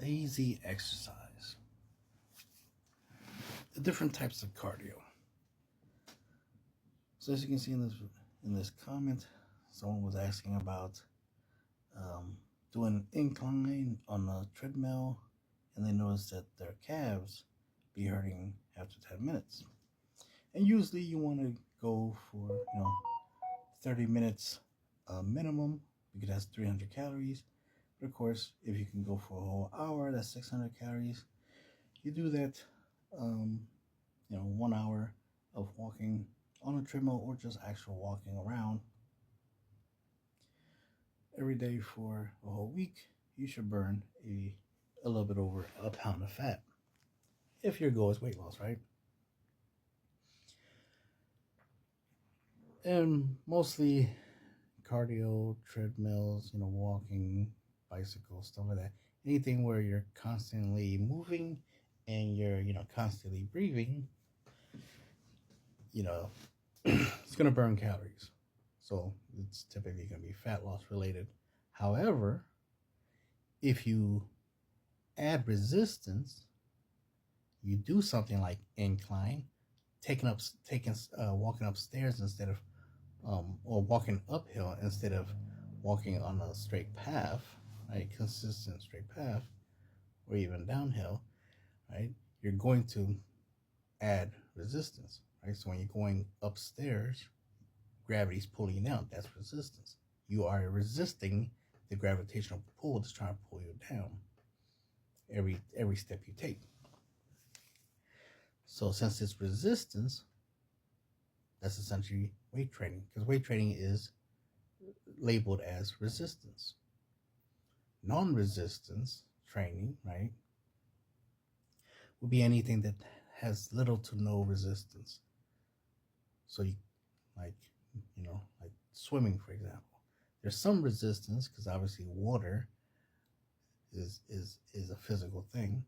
Lazy exercise. The different types of cardio. So as you can see in this comment, someone was asking about doing an incline on a treadmill, and they noticed that their calves be hurting after 10 minutes. And usually you want to go for 30 minutes minimum, because that's 300 calories. But of course, if you can go for a whole hour, that's 600 calories. You do that 1 hour of walking on a treadmill or just actual walking around every day for a whole week. You should burn a little bit over a pound of fat if your goal is weight loss, right? And mostly cardio, treadmills, walking, bicycles, stuff like that. Anything where you're constantly moving and you're, constantly breathing, it's going to burn calories. So it's typically going to be fat loss related. However, if you add resistance, you do something like incline, walking upstairs instead of, or walking uphill instead of walking on a straight path, right? Consistent straight path, or even downhill, right? You're going to add resistance, right? So when you're going upstairs, gravity's pulling you down. That's resistance. You are resisting the gravitational pull that's trying to pull you down every step you take. So since it's resistance, that's essentially weight training, because weight training is labeled as resistance. Non-resistance training, right, would be anything that has little to no resistance. So you like swimming, for example. There's some resistance because obviously water is a physical thing,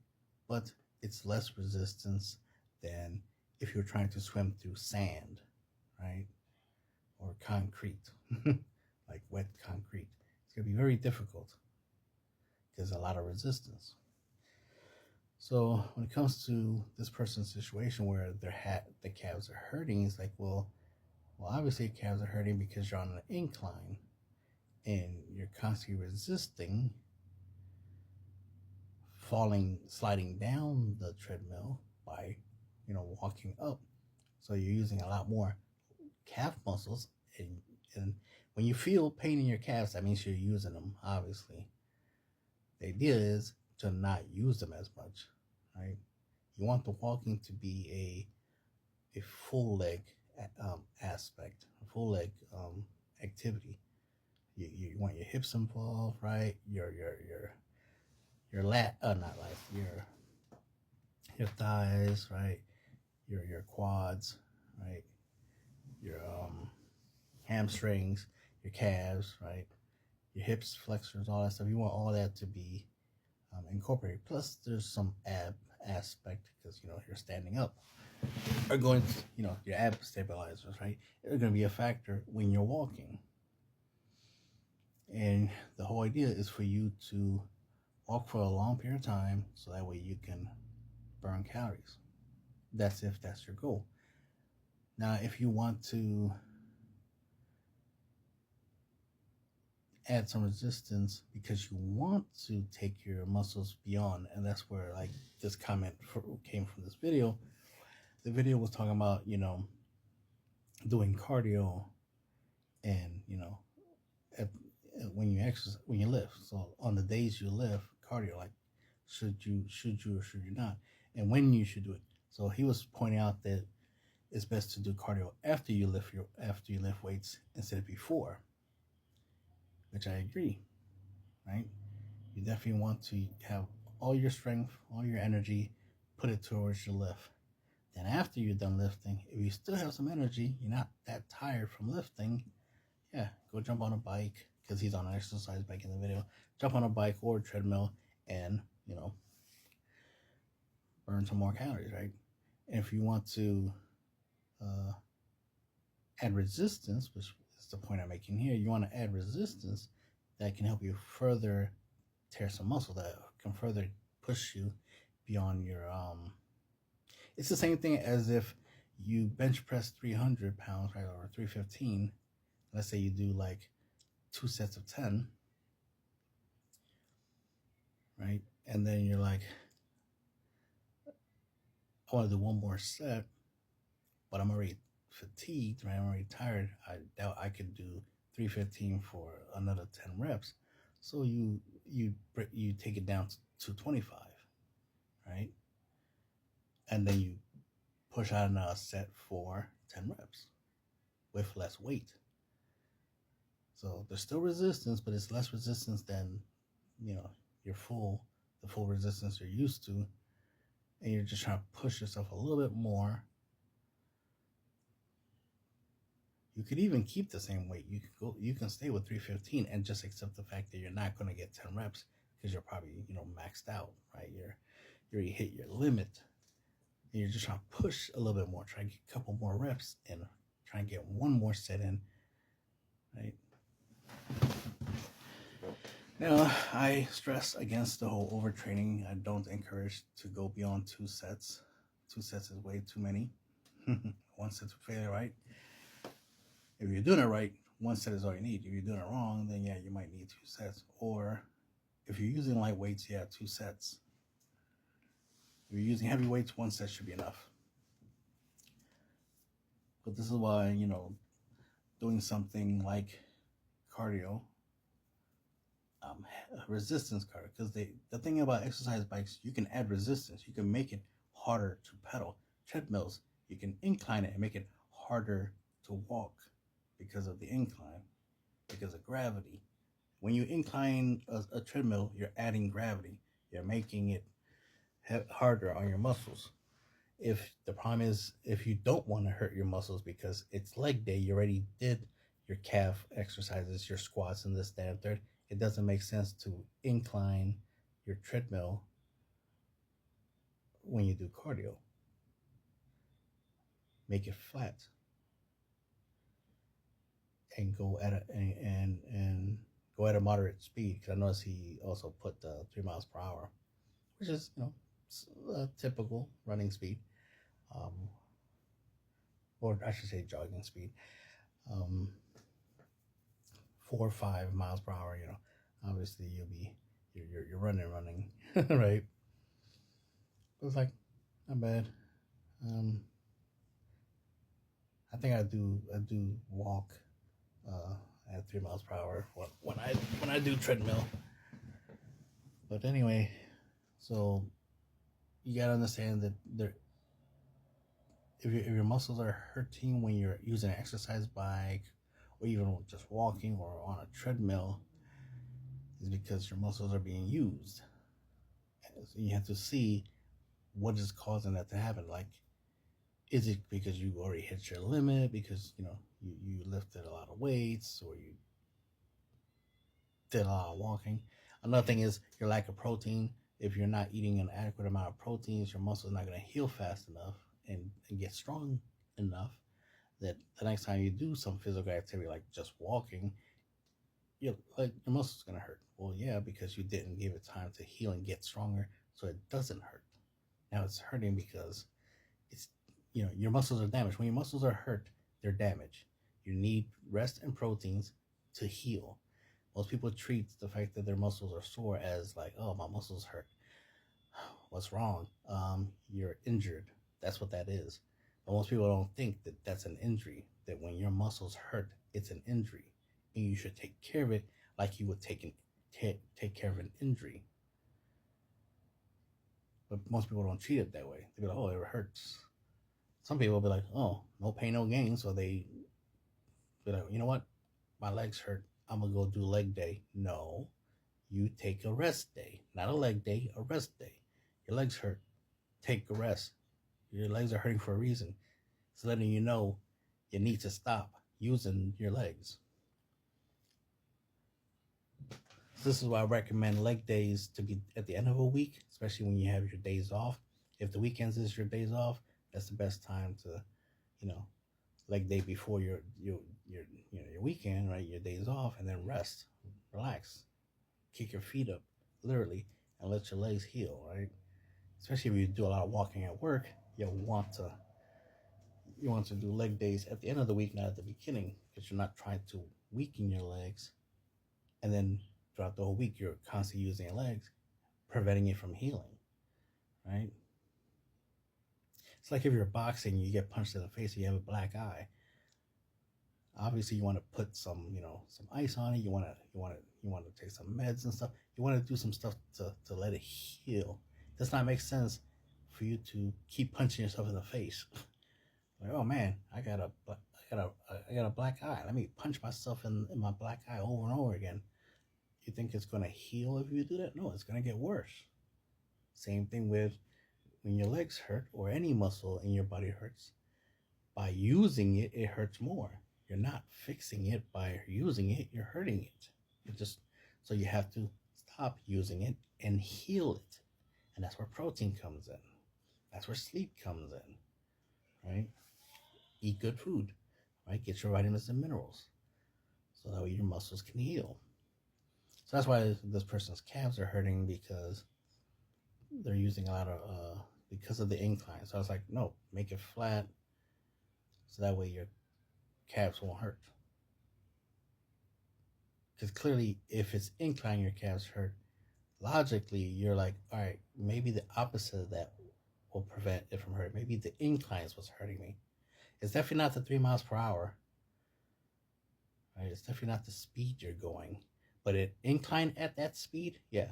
but it's less resistance than if you're trying to swim through sand, right? Or concrete, like wet concrete. It's going to be very difficult because a lot of resistance. So when it comes to this person's situation where the calves are hurting, it's like, well, obviously calves are hurting because you're on an incline and you're constantly resisting sliding down the treadmill by, walking up. So you're using a lot more calf muscles, and when you feel pain in your calves, that means you're using them, obviously. The idea is to not use them as much, right? You want the walking to be a full leg aspect, a full leg activity. You want your hips involved, right? Your thighs, right? Your quads, right? Your hamstrings, your calves, right? Your hips, flexors, all that stuff. You want all that to be incorporated. Plus, there's some ab aspect because you're standing up. Are going to, your ab stabilizers, right? They're going to be a factor when you're walking. And the whole idea is for you to walk for a long period of time so that way you can burn calories. That's if that's your goal. Now, if you want to add some resistance because you want to take your muscles beyond, and that's where like this comment came from this video. The video was talking about, doing cardio and, when you exercise, when you lift. So on the days you lift, cardio, like should you or should you not, and when you should do it. So he was pointing out that it's best to do cardio after you lift weights instead of before, which I agree, right? You definitely want to have all your strength, all your energy, put it towards your lift. Then after you're done lifting, if you still have some energy, you're not that tired from lifting, yeah, go jump on a bike, because he's on an exercise bike in the video. Jump on a bike or a treadmill and, burn some more calories, right? And if you want to add resistance, which is the point I'm making here, you want to add resistance that can help you further tear some muscle, that can further push you beyond your It's the same thing as if you bench press 300 pounds, right, or 315. Let's say you do like 2 sets of 10, right? And then you're like, I want to do one more set, but I'm already fatigued, right? I'm already tired. I doubt I could do 315 for another 10 reps. So you take it down to 225, right? And then you push out another set for 10 reps with less weight. So there's still resistance, but it's less resistance than, the full resistance you're used to. And you're just trying to push yourself a little bit more. You could even keep the same weight. You can stay with 315 and just accept the fact that you're not going to get 10 reps because you're probably, maxed out, right? You already hit your limit. And you're just trying to push a little bit more, try to get a couple more reps and try and get one more set in, right? Now, I stress against the whole overtraining. I don't encourage to go beyond 2 sets. 2 sets is way too many. 1 set's a failure, right? If you're doing it right, 1 set is all you need. If you're doing it wrong, then yeah, you might need 2 sets. Or if you're using light weights, 2 sets. If you're using heavy weights, 1 set should be enough. But this is why, doing something like cardio, resistance cardio, because the thing about exercise bikes, you can add resistance. You can make it harder to pedal. Treadmills, you can incline it and make it harder to walk because of the incline, because of gravity. When you incline a treadmill, you're adding gravity. You're making it harder on your muscles. If the problem is, if you don't want to hurt your muscles because it's leg day, you already did your calf exercises, your squats, and this, that, and third, it doesn't make sense to incline your treadmill when you do cardio. Make it flat and go at a moderate speed. Because I noticed he also put 3 miles per hour, which is a typical running speed, or I should say jogging speed. 4 or 5 miles per hour. Obviously you're running, right? But it's like not bad. I think I do walk at 3 miles per hour when I do treadmill. But anyway, so you gotta understand that if your muscles are hurting when you're using an exercise bike or even just walking or on a treadmill, is because your muscles are being used. So you have to see what is causing that to happen. Like, is it because you already hit your limit because you lifted a lot of weights or you did a lot of walking? Another thing is your lack of protein. If you're not eating an adequate amount of proteins, your muscles are not going to heal fast enough and get strong enough that the next time you do some physical activity like just walking, your muscles going to hurt. Well, yeah, because you didn't give it time to heal and get stronger, so it doesn't hurt. Now it's hurting because it's your muscles are damaged. When your muscles are hurt, they're damaged. You need rest and proteins to heal. Most people treat the fact that their muscles are sore as like, oh, my muscles hurt. What's wrong? You're injured. That's what that is. But most people don't think that that's an injury, that when your muscles hurt, it's an injury. And you should take care of it like you would take care of an injury. But most people don't treat it that way. They be like, oh, it hurts. Some people will be like, oh, no pain, no gain. So they be like, you know what? My legs hurt. I'm going to go do leg day. No, you take a rest day. Not a leg day, a rest day. Your legs hurt. Take a rest. Your legs are hurting for a reason. It's letting you know you need to stop using your legs. This is why I recommend leg days to be at the end of a week, especially when you have your days off. If the weekends is your days off, that's the best time to, leg day before your weekend, right? Your days off, and then rest, relax, kick your feet up, literally, and let your legs heal, right? Especially if you do a lot of walking at work, you'll want to do leg days at the end of the week, not at the beginning, because you're not trying to weaken your legs, and then throughout the whole week you're constantly using your legs, preventing it from healing, right? It's like if you're boxing, you get punched in the face, and you have a black eye. Obviously, you want to put some, some ice on it. You want to take some meds and stuff. You want to do some stuff to let it heal. It does not make sense for you to keep punching yourself in the face. Like, oh man, I got a black eye. Let me punch myself in my black eye over and over again. You think it's gonna heal if you do that? No, it's gonna get worse. Same thing with when your legs hurt or any muscle in your body hurts. By using it, it hurts more. You're not fixing it by using it, you're hurting it. So you have to stop using it and heal it. And that's where protein comes in. That's where sleep comes in, right? Eat good food, right? Get your vitamins and minerals so that way your muscles can heal. So that's why this person's calves are hurting, because they're using a lot of, because of the incline. So I was like, no, make it flat so that way your calves won't hurt. Because clearly, if it's incline, your calves hurt. Logically, you're like, all right, maybe the opposite of that will prevent it from hurting. Maybe the incline is what's hurting me. It's definitely not the 3 miles per hour. Right? It's definitely not the speed you're going. But an incline at that speed, yeah,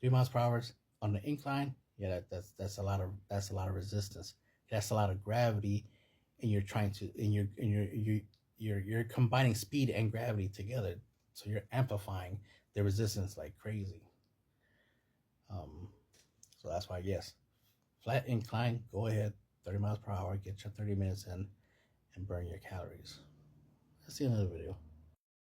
3 miles per hour on the incline, yeah, that's a lot of resistance. That's a lot of gravity, and you're trying to, you're combining speed and gravity together, so you're amplifying the resistance like crazy. So that's why, yes, flat incline, go ahead, 30 miles per hour, get your 30 minutes in, and burn your calories. Let's see another video.